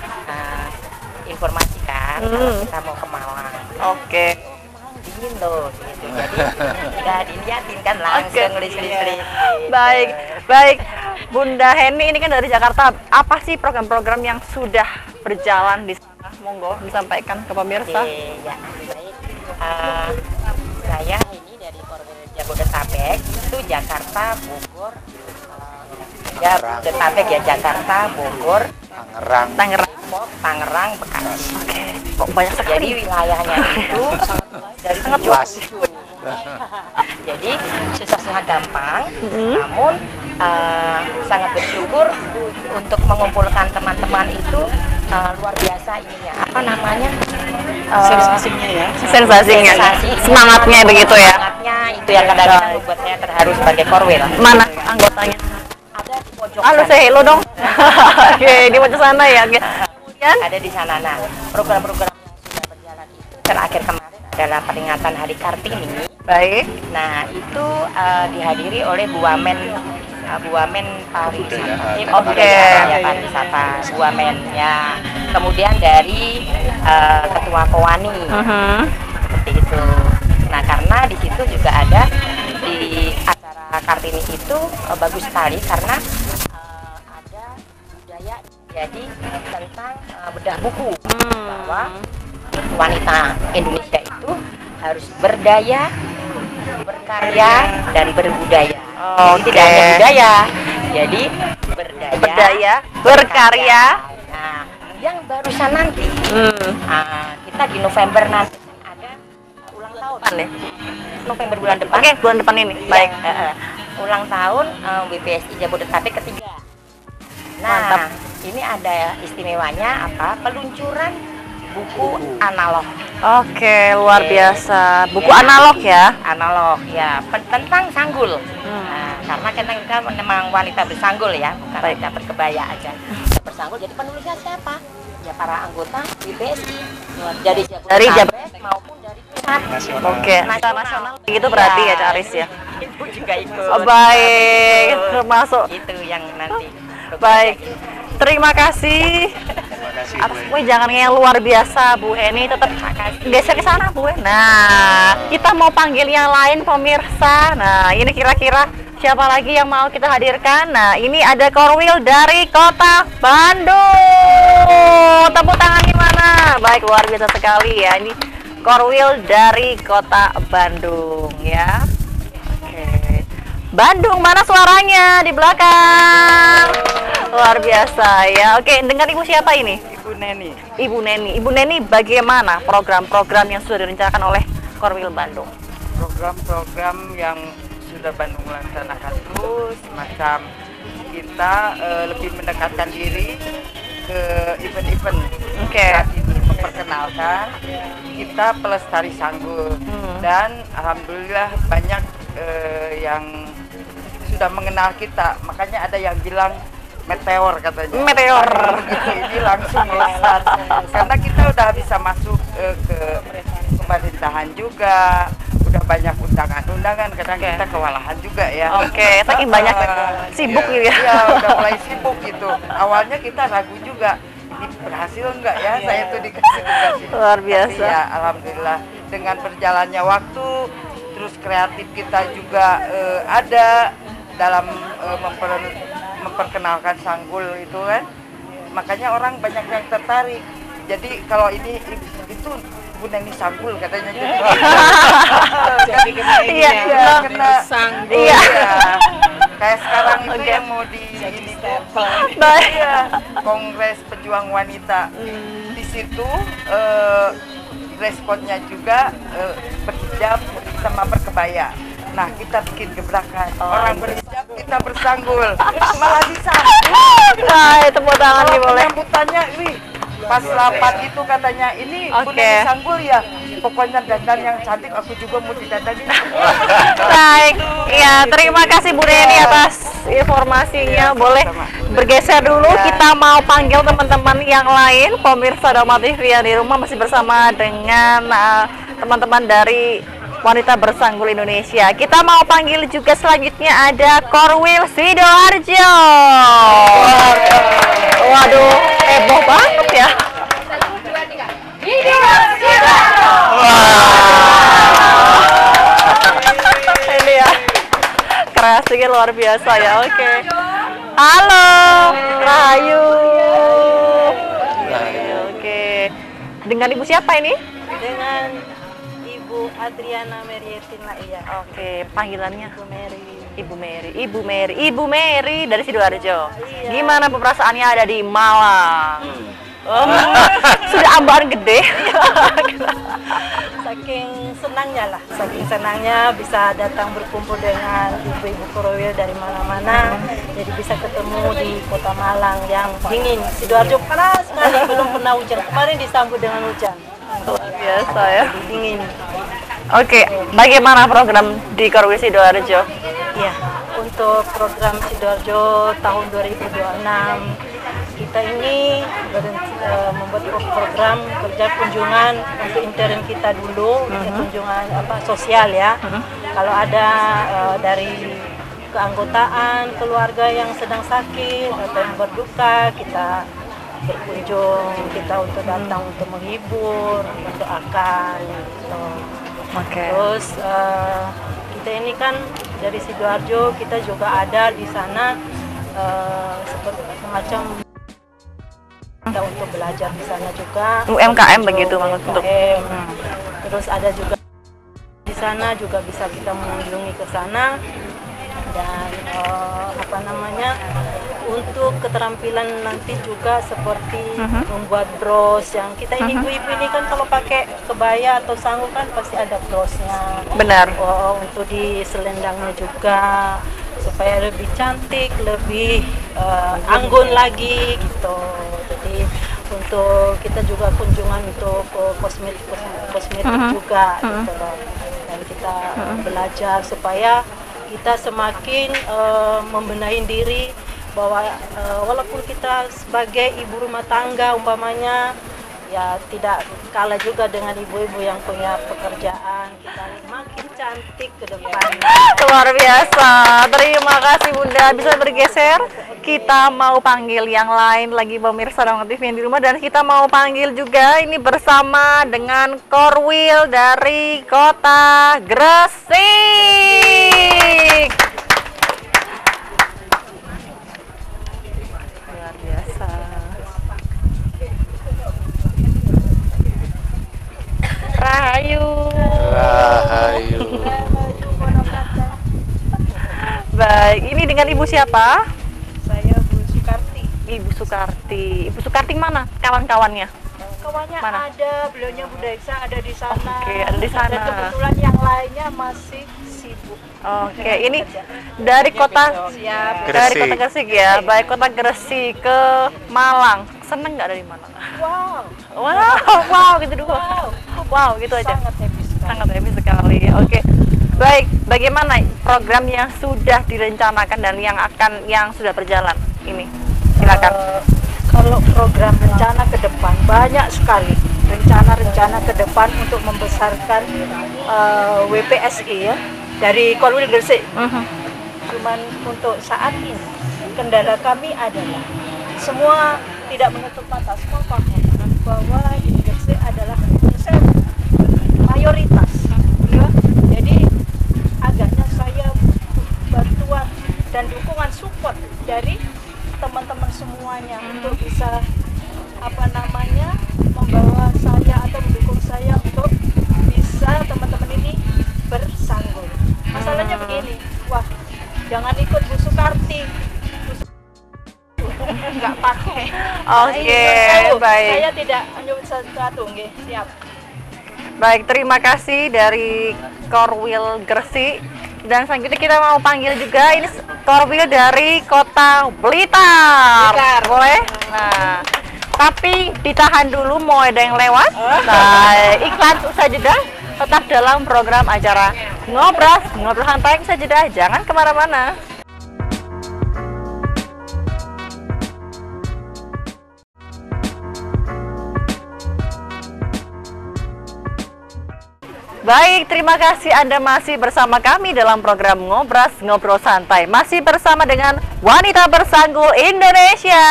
Speaker 4: informasikan kalau kita mau ke Malang.
Speaker 1: Oke.
Speaker 4: Dingin loh gitu. Jadi udah dilihatin kan langsung listrik.
Speaker 1: Baik Bunda Heni ini kan dari Jakarta, apa sih program-program yang sudah berjalan di sana? Monggo disampaikan ke pemirsa.
Speaker 4: Ya, baik. Saya ini dari Korwil Jabodetabek, itu Jakarta, Bogor, Jabodetabek ya, Jakarta, Bogor, Tangerang, Bekasi.
Speaker 1: Oke, kok banyak sekali.
Speaker 4: Jadi wilayahnya itu dari
Speaker 2: luas.
Speaker 4: Jadi susah gampang, namun sangat bersyukur untuk mengumpulkan teman-teman itu luar biasa ininya. Apa namanya?
Speaker 3: Sensasinya ya.
Speaker 1: Sensasinya, semangatnya begitu ya.
Speaker 4: Semangatnya itu yang kadang-kadang membuat saya terharu sebagai korwil.
Speaker 1: Mana anggotanya?
Speaker 4: Ada di pojok
Speaker 1: Halo,
Speaker 4: sana.
Speaker 1: say hello dong. Oke, di pojok sana ya. Oke. Kemudian
Speaker 4: Ada di sana. Nah, program-program yang sudah berjalan itu terakhir kemarin adalah peringatan Hari Kartini.
Speaker 1: baik.
Speaker 4: Nah, itu dihadiri oleh Bu Wamen pariwisata.
Speaker 1: Oke.
Speaker 4: Ya, pariwisata Bu Wamen ya. Kemudian dari Ketua Pewani. Seperti itu. Nah, karena di situ juga ada di acara Kartini itu bagus sekali karena ada budaya jadi tentang bedah buku bahwa wanita Indonesia itu harus berdaya, berkarya, dan berbudaya. Jadi tidak hanya budaya, jadi
Speaker 1: Berdaya, berkarya.
Speaker 4: Nah, yang barusan nanti kita di November nanti ada ulang tahun. November bulan depan.
Speaker 1: Oke, bulan depan ini. Baik.
Speaker 4: Ulang tahun WPSI Jabodetabek ketiga. Nah,
Speaker 1: Mantap.
Speaker 4: ini ada istimewanya apa? Peluncuran buku analog.
Speaker 1: Oke, luar
Speaker 4: Oke.
Speaker 1: biasa. Buku
Speaker 4: Ya.
Speaker 1: analog ya.
Speaker 4: Analog ya, tentang sanggul. Nah, karena kita memang wanita bersanggul ya, bukan
Speaker 1: Baik.
Speaker 4: wanita berkebaya aja. Bersanggul. Jadi penulisnya siapa? Ya para anggota WPSI. Dari Jabodetabek maupun dari pusat.
Speaker 1: Oke, nasional begitu berarti ya, Cak Aris ya.
Speaker 4: Ibu juga ikut.
Speaker 1: Oh, baik, termasuk.
Speaker 4: Itu yang nanti.
Speaker 1: Baik. Terima kasih.
Speaker 2: Terima kasih,
Speaker 1: Atas
Speaker 2: Bu.
Speaker 1: jangan yang luar biasa, Bu Heni. Tetap geser ke sana, Bu. Nah, kita mau panggil yang lain, pemirsa. Nah, ini kira-kira siapa lagi yang mau kita hadirkan? Nah, ini ada Korwil dari Kota Bandung. Tepuk tangannya mana? Baik, luar biasa sekali ya. Ini Korwil dari Kota Bandung ya. Oke. Bandung, mana suaranya? Di belakang. Luar biasa ya. Oke, dengan Ibu siapa ini?
Speaker 5: Ibu Neni.
Speaker 1: Ibu Neni. Ibu Neni, bagaimana program-program yang sudah direncanakan oleh Korwil Bandung?
Speaker 5: Program-program yang sudah Bandung laksanakan terus, macam kita lebih mendekatkan diri ke event-event.
Speaker 1: Oke.
Speaker 5: Saat ini memperkenalkan kita pelestari sanggul dan alhamdulillah banyak yang sudah mengenal kita. Makanya ada yang bilang meteor katanya.
Speaker 1: Meteor.
Speaker 5: Ini langsung melesat karena kita udah bisa masuk ke pemerintahan juga, udah banyak undangan-undangan, kadang kita kewalahan juga ya.
Speaker 1: Oke, saking banyak sibuk gitu ya.
Speaker 5: Iya, udah mulai sibuk gitu. Awalnya kita ragu juga, ini berhasil enggak ya saya tuh dikasih tugas ini.
Speaker 1: Luar biasa.
Speaker 5: Tapi ya alhamdulillah dengan berjalannya waktu, terus kreatif kita juga ada dalam memperkenalkan sanggul itu kan, makanya orang banyak yang tertarik. Jadi kalau ini itu Bu Neni sanggul katanya
Speaker 3: Jadi kena ini
Speaker 1: Iya,
Speaker 3: ya,
Speaker 5: kena
Speaker 3: sanggul.
Speaker 1: Iya.
Speaker 5: ya. Kayak sekarang itu yang mau di ini tuh,
Speaker 1: Baik.
Speaker 5: iya, Kongres Pejuang Wanita. Di situ responnya juga berhijab sama berkebaya. Nah, kita bikin gebrakan. Orang berhijab, kita bersanggul. Malah disanggul.
Speaker 1: Nah, tepuk tangan nih boleh.
Speaker 5: Penyambutannya, wih, pas rapat itu katanya, ini Bu
Speaker 1: Oke.
Speaker 5: Neni sanggul ya. Pokoknya dandan yang cantik, aku juga mau didandani.
Speaker 1: Baik, ya terima kasih Bu Neni atas informasinya. Boleh bergeser dulu, kita mau panggil teman-teman yang lain. Pemirsa Dharma TV yang di rumah masih bersama dengan teman-teman dari Wanita Bersanggul Indonesia. Kita mau panggil juga selanjutnya ada Korwil Sidoarjo. Waduh, heboh banget ya. Ini ya, kreasinya luar biasa ya. Oke. Halo, Rahayu. Oke. Dengan Ibu siapa ini?
Speaker 6: Dengan Ibu Adriana Marietin Laia.
Speaker 1: Oke, panggilannya
Speaker 6: Ibu Mary.
Speaker 1: Ibu Mary, Ibu Mary, Ibu Mary dari Sidoarjo. Gimana perasaannya ada di Malang? Sudah ambaran gede.
Speaker 6: Saking senangnya lah, saking senangnya bisa datang berkumpul dengan ibu-ibu Korwil dari mana-mana, jadi bisa ketemu di Kota Malang yang dingin. Sidoarjo panas sekali, belum pernah hujan. Kemarin disambut dengan hujan.
Speaker 1: Luar biasa ya.
Speaker 6: Jadi dingin.
Speaker 1: Oke, bagaimana program di Korwil Sidoarjo?
Speaker 6: Ya, untuk program Sidoarjo tahun 2026 kita ini membuat program kerja kunjungan untuk intern kita dulu, kunjungan sosial ya. Kalau ada dari keanggotaan keluarga yang sedang sakit atau yang berduka, kita berkunjung, kita untuk datang untuk menghibur, mendoakan gitu. Terus kita ini kan dari Sidoarjo, kita juga ada di sana seperti semacam kita untuk belajar di sana juga.
Speaker 1: UMKM begitu untuk.
Speaker 6: Terus ada juga di sana juga bisa kita mengunjungi ke sana dan untuk keterampilan nanti juga seperti membuat bros yang kita ini ibu-ibu ini kan kalau pakai kebaya atau sanggup kan pasti ada brosnya.
Speaker 1: Benar.
Speaker 6: Untuk di selendangnya juga supaya lebih cantik, lebih anggun lagi gitu. Jadi untuk kita juga kunjungan untuk kosmetik juga gitu loh. Dan kita belajar supaya kita semakin membenahi diri bahwa walaupun kita sebagai ibu rumah tangga umpamanya ya tidak kalah juga dengan ibu-ibu yang punya pekerjaan, kita makin cantik ke depan.
Speaker 1: Luar biasa. Terima kasih Bunda. Bisa bergeser? Kita mau panggil yang lain lagi pemirsa Dharma TV yang di rumah, dan kita mau panggil juga ini bersama dengan Korwil dari Kota Gresik. Luar biasa. Rahayu.
Speaker 2: Rahayu.
Speaker 1: Baik, ini dengan Ibu siapa?
Speaker 6: Saya Bu Sukarti.
Speaker 1: Ibu Sukarti. Ibu Sukarti mana kawan-kawannya?
Speaker 6: Kawannya
Speaker 1: Mana?
Speaker 6: ada, beliaunya Bu Deksa ada di sana.
Speaker 1: Oke, ada di sana.
Speaker 6: Dan kebetulan yang lainnya masih sibuk.
Speaker 1: Oke, ini dari kota
Speaker 6: Siap.
Speaker 1: dari
Speaker 2: Gresik.
Speaker 1: Kota Gresik ya. Baik, Kota Gresik ke Malang. Seneng nggak dari Malang?
Speaker 6: Wow,
Speaker 1: Wow, gitu doang. Wow, gitu aja.
Speaker 6: sangat happy sekali.
Speaker 1: Sangat happy sekali. Oke. Baik, bagaimana program yang sudah direncanakan dan yang sudah berjalan ini? Silakan.
Speaker 6: Kalau program rencana ke depan banyak sekali rencana-rencana ke depan untuk membesarkan WPSI ya dari Korwil Gresik. Cuman untuk saat ini kendala kami adalah semua tidak menutup mata, semua paham bahwa di Gresik adalah konsep mayoritas. Ya. Jadi agaknya saya bantuan dan dukungan support dari teman-teman semuanya untuk bisa membawa saya atau mendukung saya untuk bisa teman-teman ini bersanggul. Masalahnya begini, wah jangan ikut Bu Sukarti, nggak pakai.
Speaker 1: Oke,
Speaker 6: Nah,
Speaker 1: baik.
Speaker 6: saya tidak menyebut sesuatu, nggih, siap.
Speaker 1: Baik, terima kasih dari Korwil Gresik. Dan selanjutnya kita mau panggil juga ini Korwil dari Kota Blitar. Boleh? Nah, tapi ditahan dulu, mau ada yang lewat. Nah, iklan usai jeda. Tetap dalam program acara Ngobrol Santai usai jeda. Jangan kemana-mana. Baik, terima kasih Anda masih bersama kami dalam program Ngobrol Santai. Masih bersama dengan Wanita Bersanggul Indonesia.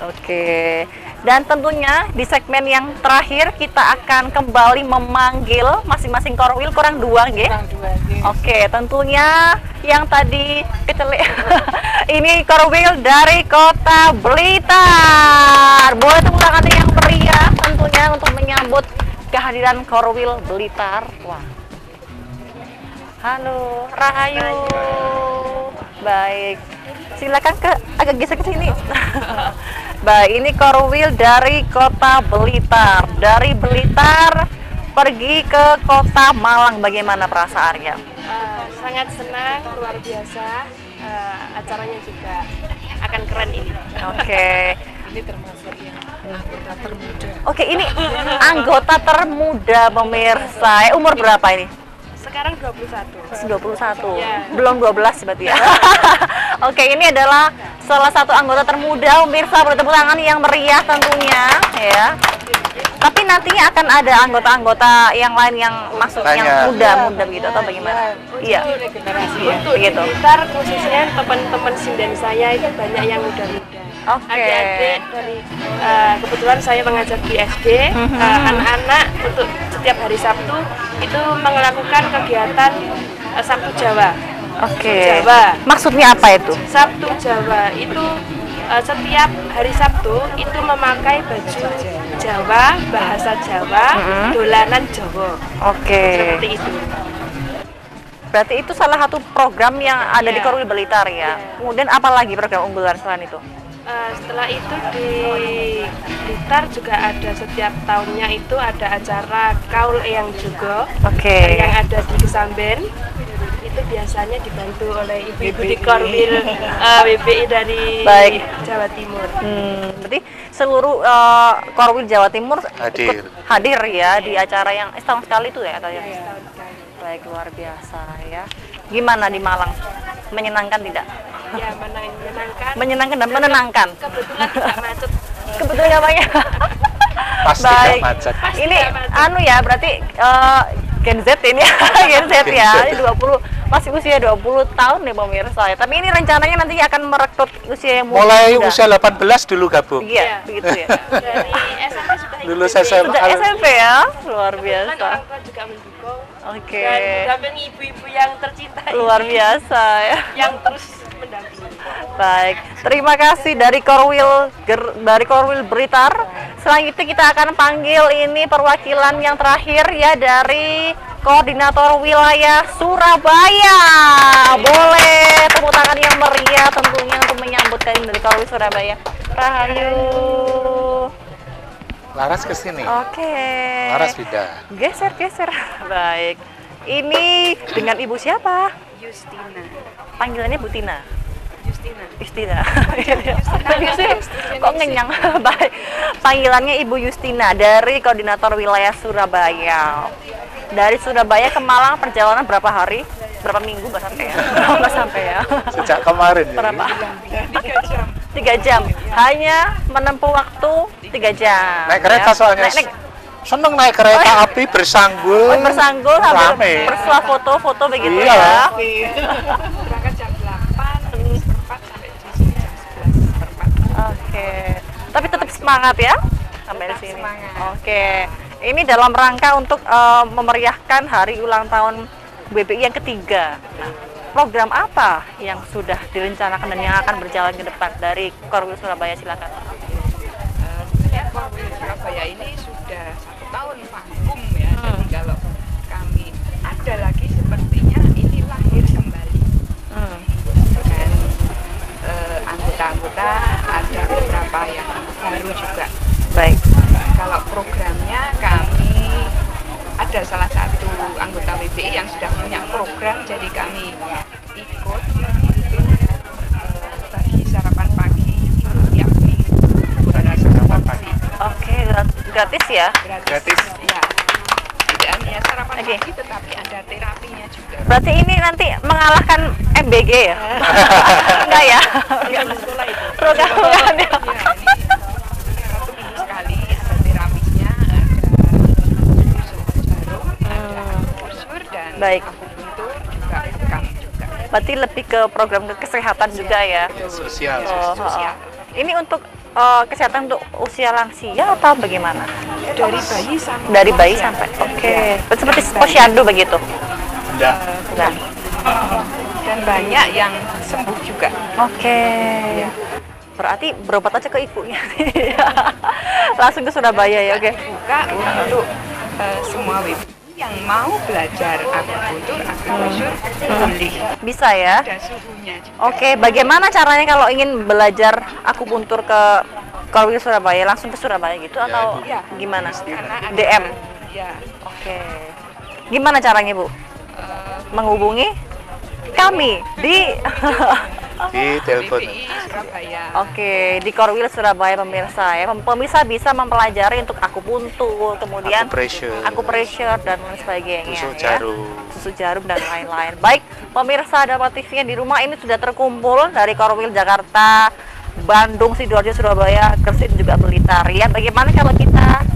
Speaker 1: Oke, dan tentunya di segmen yang terakhir kita akan kembali memanggil masing-masing Korwil kurang dua, nggih? Oke, tentunya yang tadi kecelik ini Korwil dari Kota Blitar. Boleh tepuk tangan yang meriah tentunya untuk menyambut kehadiran Korwil Blitar. Wah. Halo, Rahayu. Baik. Silakan agak geser ke sini. Baik, ini Korwil dari Kota Blitar. Dari Blitar pergi ke Kota Malang, bagaimana perasaannya?
Speaker 7: Sangat senang, luar biasa. Acaranya juga akan keren ini.
Speaker 1: Oke.
Speaker 3: Ini termasuk yang anggota termuda.
Speaker 1: Oke, ini anggota termuda pemirsa. Umur berapa ini?
Speaker 7: Sekarang 21.
Speaker 1: 21.
Speaker 7: Ya.
Speaker 1: Belum 12 berarti ya. Oke, ini adalah salah satu anggota termuda pemirsa, bertepuk tangan yang meriah tentunya ya. Tapi nantinya akan ada anggota-anggota yang lain yang masuk yang muda-muda begitu atau bagaimana? Iya.
Speaker 7: Untuk
Speaker 1: Begitu.
Speaker 7: di Blitar khususnya teman-teman sinden saya itu banyak yang muda-muda.
Speaker 1: Oke.
Speaker 7: Adik-adik dari kebetulan saya mengajar di SD, anak-anak untuk setiap hari Sabtu itu melakukan kegiatan Sabtu Jawa.
Speaker 1: Oke.
Speaker 7: Jawa.
Speaker 1: Maksudnya apa itu?
Speaker 7: Sabtu Jawa itu setiap hari Sabtu itu memakai baju Jawa, bahasa Jawa, dolanan Jawa.
Speaker 1: Oke.
Speaker 7: Seperti itu.
Speaker 1: Berarti itu salah satu program yang ada di
Speaker 7: Iya.
Speaker 1: Korwil Blitar ya. Kemudian apa lagi program unggulan selain itu?
Speaker 7: Setelah itu di Blitar juga ada setiap tahunnya itu ada acara Kaul Eyang Jogo
Speaker 1: Oke.
Speaker 7: yang ada di Kesamben. Itu biasanya dibantu oleh ibu-ibu di Korwil WBI dari
Speaker 1: Baik.
Speaker 7: Jawa Timur.
Speaker 1: Berarti seluruh Korwil Jawa Timur
Speaker 2: Hadir.
Speaker 1: ikut hadir ya di acara yang setahun sekali itu ya katanya. Baik, luar biasa ya. Gimana di Malang? Menyenangkan tidak?
Speaker 7: Ya, menyenangkan.
Speaker 1: Menyenangkan dan menenangkan.
Speaker 7: Kebetulan tidak macet.
Speaker 1: Kebetulan namanya.
Speaker 2: Pasti
Speaker 1: Baik.
Speaker 2: nggak macet.
Speaker 1: Ini anu ya, berarti Gen Z ini Gen Z ya. Ini 20 masih usia 20 tahun nih pemirsa ya. Tapi ini rencananya nanti akan merekrut usia yang muda.
Speaker 2: Mulai usia 18 dulu gabung.
Speaker 1: Iya, begitu ya.
Speaker 7: Dari SMP sudah ikut
Speaker 2: Lulus
Speaker 7: WBI.
Speaker 2: SMA.
Speaker 1: Sudah SMP ya. Luar
Speaker 7: Kan
Speaker 1: biasa.
Speaker 7: orang tua juga mendukung.
Speaker 1: Oke.
Speaker 7: Dan mendampingi ibu-ibu yang tercinta ini,
Speaker 1: Luar biasa ya.
Speaker 7: yang terus mendampingi.
Speaker 1: Baik, terima kasih dari Korwil Blitar. Selanjutnya kita akan panggil ini perwakilan yang terakhir ya dari Koordinator Wilayah Surabaya. Boleh tepuk tangan yang meriah tentunya untuk menyambut kalian dari Korwil Surabaya. Rahayu.
Speaker 2: Laras ke sini.
Speaker 1: Oke.
Speaker 2: Laras pindah.
Speaker 1: Geser. Baik. Ini dengan Ibu siapa?
Speaker 7: Justina.
Speaker 1: Panggilannya Bu Tina.
Speaker 7: Justina.
Speaker 1: Justina. Kok ngenyang? Baik. Panggilannya Ibu Justina dari Koordinator Wilayah Surabaya. Dari Surabaya ke Malang perjalanan berapa hari? Berapa minggu nggak sampai ya? Nggak sampai ya.
Speaker 2: Sejak kemarin ya.
Speaker 1: Berapa? 3 jam. Hanya menempuh waktu 3 jam.
Speaker 2: Naik kereta
Speaker 1: ya.
Speaker 2: soalnya. Seneng naik kereta api bersanggul.
Speaker 1: Bersanggul sambil
Speaker 2: Rame.
Speaker 1: bersuah foto-foto begitu
Speaker 2: Iya.
Speaker 1: ya.
Speaker 7: Berangkat jam 8, seperempat sampai di sini jam 11 seperempat.
Speaker 1: Oke. Tapi tetap semangat ya sampai di sini. Oke. Ini dalam rangka untuk memeriahkan hari ulang tahun WBI yang ketiga. Nah, program apa yang sudah direncanakan dan yang akan berjalan ke depan dari Korwil Surabaya? Silakan.
Speaker 8: Sebenarnya Korwil Surabaya ini sudah 1 tahun vakum ya. Jadi kalau kami ada lagi sepertinya ini lahir kembali dengan anggota-anggota, ada beberapa yang baru juga.
Speaker 1: Baik.
Speaker 8: Kalau programnya kami ada salah satu anggota WBI yang sudah punya program, jadi kami ikut bagi sarapan pagi tiap minggu. Ada sarapan pagi
Speaker 1: Oke, gratis ya?
Speaker 8: gratis. Ya, tidak hanya sarapan
Speaker 1: Oke.
Speaker 8: pagi, tetapi ada terapinya juga.
Speaker 1: Berarti ini nanti mengalahkan MBG ya? Enggak ya?
Speaker 8: Program sekolah itu.
Speaker 1: Program ya.
Speaker 8: Ya, ini 1 minggu sekali ada terapisnya, ada jarum, ada akupunktur dan
Speaker 1: Baik.
Speaker 8: akupuntur juga kami juga.
Speaker 1: Berarti lebih ke program kesehatan juga ya?
Speaker 2: Sosial.
Speaker 1: Oh. Ini untuk kesehatan untuk usia lansia atau bagaimana?
Speaker 8: Dari bayi sampai
Speaker 1: Dari bayi sampai. Oke. Seperti posyandu begitu.
Speaker 2: Enggak.
Speaker 1: Nah.
Speaker 8: dan banyak yang sembuh juga.
Speaker 1: Oke. Berarti berobat aja ke ibunya. Langsung ke Surabaya ya, oke.
Speaker 8: Buka untuk semua WBI. yang mau belajar akupuntur, akupresur boleh.
Speaker 1: Bisa ya?
Speaker 8: Ada suhunya juga.
Speaker 1: Oke, bagaimana caranya kalau ingin belajar akupuntur ke Korwil Surabaya, langsung ke Surabaya gitu atau
Speaker 8: ya.
Speaker 1: gimana?
Speaker 8: Karena ada
Speaker 1: DM.
Speaker 8: Ya.
Speaker 1: Oke. Gimana caranya, Bu? Menghubungi kami di
Speaker 2: Di telepon.
Speaker 8: BPI Surabaya.
Speaker 1: Oke, di Korwil Surabaya pemirsa ya. Pemirsa bisa mempelajari untuk akupuntur, kemudian akupressure dan lain sebagainya
Speaker 2: Tusuk
Speaker 1: ya.
Speaker 2: jarum.
Speaker 1: Tusuk jarum dan lain-lain. Baik, pemirsa Dapat TV yang di rumah ini sudah terkumpul dari Korwil Jakarta, Bandung, Sidoarjo, Surabaya, Gresik juga Blitar ya. Bagaimana kalau kita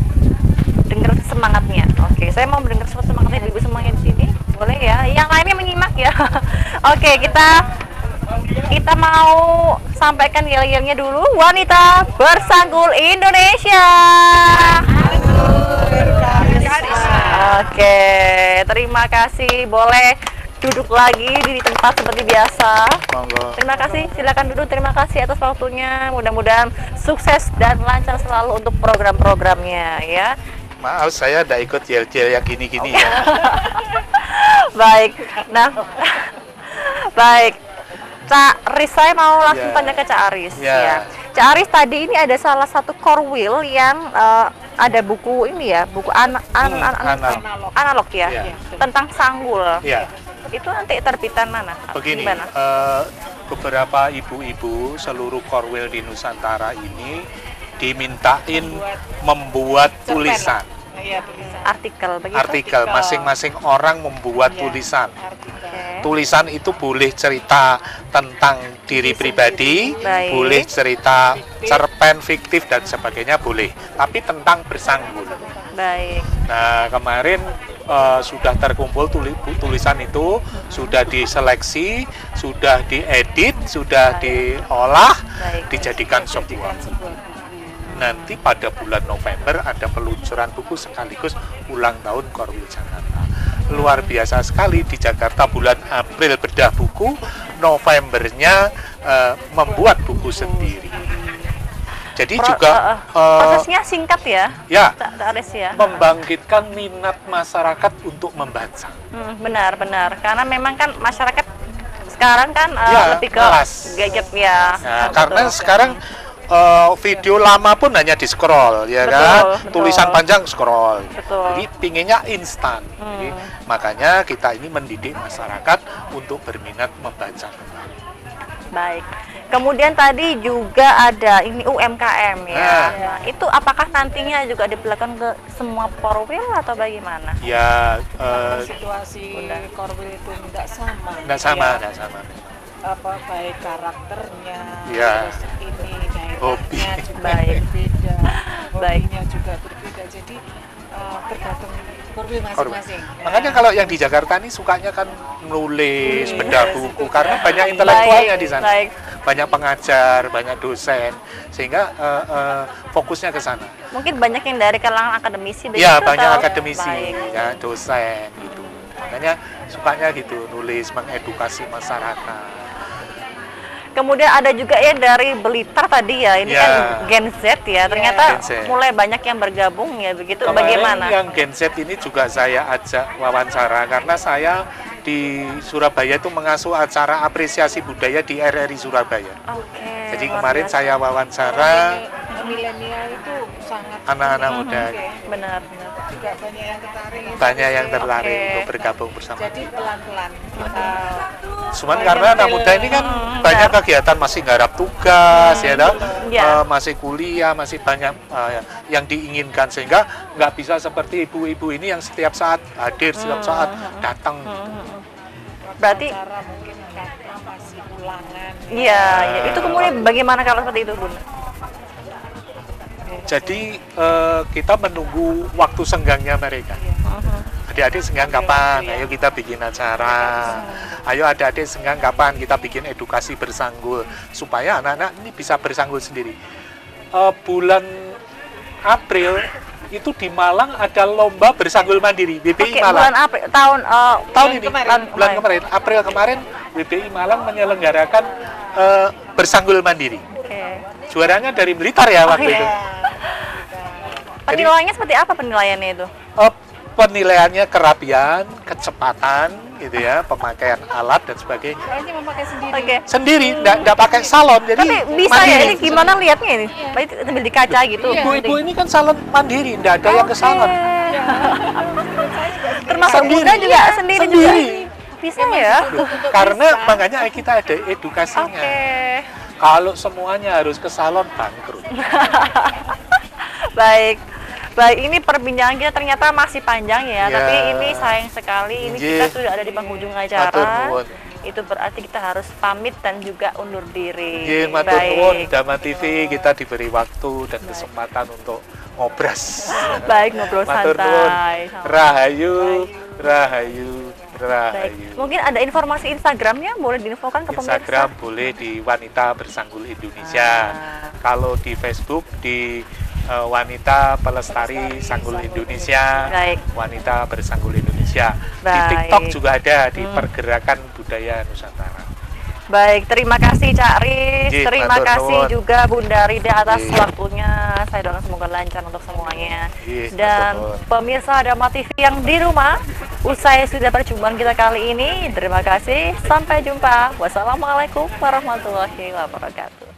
Speaker 1: dengar semangatnya? Oke, saya mau mendengar semangatnya ibu semuanya di sini. Boleh ya? Yang lainnya menyimak ya. Oke, kita mau sampaikan yel-yelnya dulu. Wanita Bersanggul Indonesia. Oke, terima kasih. Boleh duduk lagi di tempat seperti biasa.
Speaker 2: Monggo.
Speaker 1: Terima kasih, silakan duduk. Terima kasih atas waktunya. Mudah-mudahan sukses dan lancar selalu untuk program-programnya ya.
Speaker 2: Maaf, saya tidak ikut yel-yel yang gini-gini ya.
Speaker 1: Baik. Nah, baik. Cak Aris, saya mau langsung
Speaker 2: Ya.
Speaker 1: tanya ke Cak Aris
Speaker 2: Ya.
Speaker 1: ya. Cak Aris, tadi ini ada salah satu Korwil yang ada buku ini ya, buku analog ya,
Speaker 2: Ya.
Speaker 1: tentang sanggul.
Speaker 2: Ya,
Speaker 1: Itu nanti terbitan mana?
Speaker 2: begini,
Speaker 1: Gimana?
Speaker 2: beberapa ibu-ibu seluruh Korwil di Nusantara ini dimintain membuat tulisan.
Speaker 1: Artikel begitu.
Speaker 2: Artikel, masing-masing orang membuat tulisan.
Speaker 1: Oke.
Speaker 2: Tulisan itu boleh cerita tentang diri pribadi,
Speaker 1: Baik.
Speaker 2: boleh cerita cerpen fiktif dan sebagainya boleh, tapi tentang bersanggul.
Speaker 1: Baik.
Speaker 2: Nah, kemarin sudah terkumpul tulisan itu, sudah diseleksi, sudah diedit, sudah diolah,
Speaker 1: Baik.
Speaker 2: dijadikan sebuah. Nanti pada bulan November ada peluncuran buku sekaligus ulang tahun Korwil Jakarta. Luar biasa sekali di Jakarta bulan April bedah buku, Novembernya membuat buku sendiri. Jadi juga
Speaker 1: prosesnya singkat ya,
Speaker 2: ya
Speaker 1: Cak Aris ya.
Speaker 2: membangkitkan minat masyarakat untuk membaca.
Speaker 1: Benar-benar, karena memang kan masyarakat sekarang kan
Speaker 2: Ya,
Speaker 1: lebih ke
Speaker 2: malas.
Speaker 1: gadget ya.
Speaker 2: Nah,
Speaker 1: Betul.
Speaker 2: karena sekarang video lama pun hanya di scroll, ya
Speaker 1: Betul,
Speaker 2: kan?
Speaker 1: betul.
Speaker 2: Tulisan panjang scroll.
Speaker 1: Betul.
Speaker 2: Jadi pinginnya instan. Jadi, makanya kita ini mendidik masyarakat untuk berminat membaca kembali.
Speaker 1: Baik. Kemudian tadi juga ada ini UMKM ya.
Speaker 2: Nah.
Speaker 1: Nah, itu apakah nantinya juga diperlakukan ke semua Korwil atau bagaimana?
Speaker 2: Ya,
Speaker 3: Situasi Korwil itu tidak sama.
Speaker 2: nggak sama,
Speaker 3: Ya,
Speaker 2: nggak sama.
Speaker 3: apa baik karakternya,
Speaker 2: Ya.
Speaker 3: terus ini
Speaker 2: Hobi.
Speaker 3: daerahnya juga
Speaker 1: Baik.
Speaker 3: berbeda,
Speaker 1: Baik.
Speaker 3: hobinya juga berbeda. Jadi tergantung Korwil masing-masing. Ya.
Speaker 2: Makanya kalau yang di Jakarta ini sukanya kan nulis, bedah buku, karena banyak intelektualnya di sana.
Speaker 1: Baik.
Speaker 2: Banyak pengajar, banyak dosen, sehingga fokusnya ke sana.
Speaker 1: Mungkin banyak yang dari kalangan akademisi begitu.
Speaker 2: Ya, banyak
Speaker 1: atau-
Speaker 2: akademisi,
Speaker 1: Baik.
Speaker 2: ya, dosen gitu. Makanya sukanya gitu, nulis, mengedukasi masyarakat.
Speaker 1: Kemudian ada juga ya dari Blitar tadi ya, ini
Speaker 2: Ya.
Speaker 1: kan Gen Z ya, ternyata
Speaker 2: Gen Z.
Speaker 1: mulai banyak yang bergabung ya begitu.
Speaker 2: Kemarin
Speaker 1: Bagaimana?
Speaker 2: yang Gen Z ini juga saya ajak wawancara karena saya di Surabaya itu mengasuh acara apresiasi budaya di RRI Surabaya.
Speaker 1: Oke.
Speaker 2: Jadi
Speaker 1: luar
Speaker 2: kemarin
Speaker 1: biasa.
Speaker 2: saya wawancara
Speaker 3: Milenial itu sangat
Speaker 2: anak-anak muda,
Speaker 1: Benar.
Speaker 3: juga banyak yang tertarik.
Speaker 2: banyak yang tertarik
Speaker 1: Oke.
Speaker 2: untuk bergabung bersama.
Speaker 3: Jadi pelan-pelan kita
Speaker 2: Cuman karena anak muda ini kan banyak kegiatan, masih garap tugas, ya toh?
Speaker 1: Ya.
Speaker 2: Masih kuliah, masih banyak yang diinginkan, sehingga nggak bisa seperti ibu-ibu ini yang setiap saat hadir, setiap saat datang.
Speaker 1: Berarti
Speaker 3: cara mungkin karena masih ulangan.
Speaker 1: iya, ya. Itu kemudian bagaimana kalau seperti itu, Bun?
Speaker 2: Jadi kita menunggu waktu senggangnya mereka. Adik-adik senggang kapan? Ayo kita bikin acara. Ayo adik-adik senggang kapan? Kita bikin edukasi bersanggul supaya anak-anak ini bisa bersanggul sendiri. Bulan April itu di Malang ada lomba bersanggul mandiri BPI
Speaker 1: Oke, bulan
Speaker 2: Malang.
Speaker 1: April tahun
Speaker 2: Tahun ini,
Speaker 1: kemarin.
Speaker 2: bulan kemarin, April kemarin, BPI Malang menyelenggarakan bersanggul mandiri.
Speaker 1: Oke.
Speaker 2: Juaranya dari Blitar ya waktu
Speaker 1: iya.
Speaker 2: itu.
Speaker 1: Penilaiannya seperti apa penilaiannya itu?
Speaker 2: penilaiannya kerapian, kecepatan, gitu ya, pemakaian alat dan sebagainya.
Speaker 8: Soalnya memakai sendiri.
Speaker 1: Oke.
Speaker 2: Sendiri, nggak pakai salon, jadi
Speaker 1: Tapi bisa ya,
Speaker 2: mandiri.
Speaker 1: ini gimana lihatnya ini? Sambil di kaca gitu.
Speaker 2: Ibu-ibu ini kan salon mandiri, nggak ada yang ke salon.
Speaker 1: Termasuk Bunda juga sendiri juga. Bisa ya?
Speaker 2: Karena makanya kita ada edukasinya.
Speaker 1: Oke.
Speaker 2: Kalau semuanya harus ke salon, bangkrut.
Speaker 1: Baik. Baik, ini perbincangan kita ternyata masih panjang ya,
Speaker 2: Ya.
Speaker 1: tapi ini sayang sekali ini
Speaker 2: Nggih.
Speaker 1: kita sudah ada di penghujung
Speaker 2: Matur
Speaker 1: acara.
Speaker 2: nuwun.
Speaker 1: Itu berarti kita harus pamit dan juga undur diri.
Speaker 2: Nggih, matur nuwun, Dama TV kita diberi waktu dan kesempatan untuk ngobras.
Speaker 1: Baik, ngobrol
Speaker 2: Matur nuwun.
Speaker 1: santai.
Speaker 2: Rahayu, rahayu,
Speaker 1: Baik.
Speaker 2: rahayu.
Speaker 1: Mungkin ada informasi Instagramnya boleh diinfokan ke pemirsa?
Speaker 2: Instagram boleh di Wanita Bersanggul Indonesia. Kalau di Facebook di Wanita Pelestari Sanggul Indonesia.
Speaker 1: Baik.
Speaker 2: Wanita Bersanggul Indonesia. Di
Speaker 1: Baik.
Speaker 2: TikTok juga ada di Pergerakan Budaya Nusantara.
Speaker 1: Baik, terima kasih Cak Riz,
Speaker 2: Nggih,
Speaker 1: terima
Speaker 2: matur
Speaker 1: kasih
Speaker 2: nuwun.
Speaker 1: juga Bunda Rida atas
Speaker 2: Nggih.
Speaker 1: waktunya. Saya doakan semoga lancar untuk semuanya.
Speaker 2: Nggih,
Speaker 1: Dan
Speaker 2: matur nuwun.
Speaker 1: pemirsa Dama TV yang di rumah, usai sudah perjumpaan kita kali ini, terima kasih, sampai jumpa. Wassalamualaikum warahmatullahi wabarakatuh.